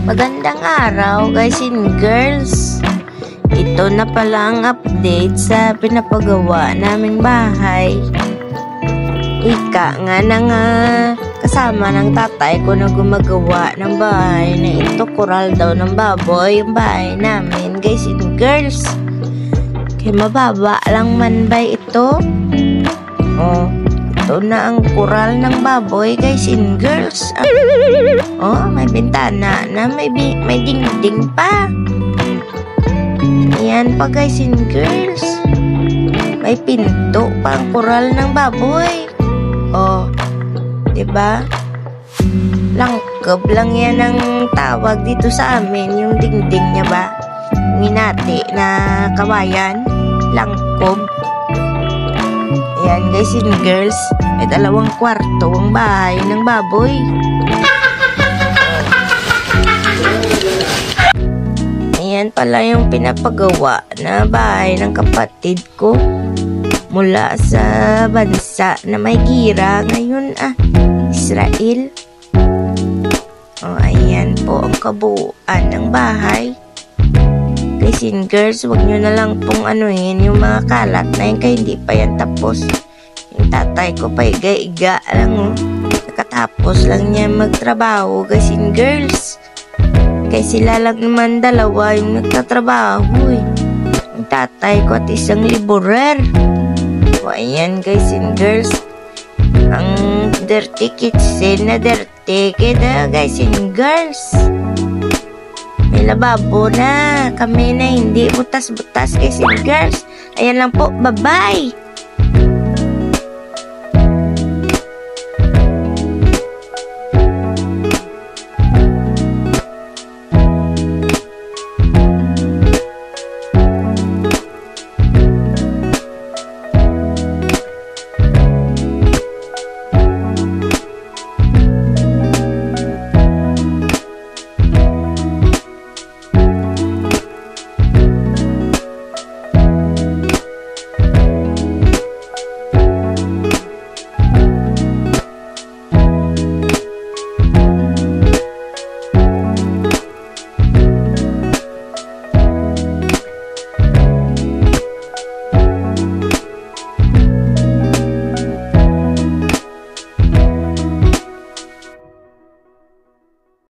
Magandang araw guys and girls. Ito na pala ang update sa pinapagawa naming bahay. Ika nga nang kasama ng tatay ko na gumagawa ng bahay na ito. Kural daw ng baboy yung bahay namin guys and girls. Kaya mababa lang man ba ito? Oh, ito na ang kural ng baboy guys and girls. Oh, may bintana na, may dingding pa. Ayan pa guys and girls. May pinto pa ang kural ng baboy. Oh, diba? Langkob lang yan ang tawag dito sa amin. Yung dingding niya ba? Minati na kawayan. Langkob. Ayan guys and girls. May 2 kwarto ang bahay ng baboy. Ayan pala yung pinapagawa na bahay ng kapatid ko mula sa bansa na may gira ngayon Israel. O ayan po ang kabuuan ng bahay. Guys and girls, huwag nyo na lang pong anuhin yung mga kalat na yun kaya hindi pa yan tapos. Yung tatay ko pa iga-iga lang nakatapos lang niya magtrabaho guys and girls. Kaya sila lang naman 2 yung nagtatrabaho yung tatay ko at isang liburer. O ayan guys and girls, ang dirty kitchen na dirty kaya guys and girls. May lababo na kami na hindi butas-butas guys and girls. Ayan lang po, bye bye.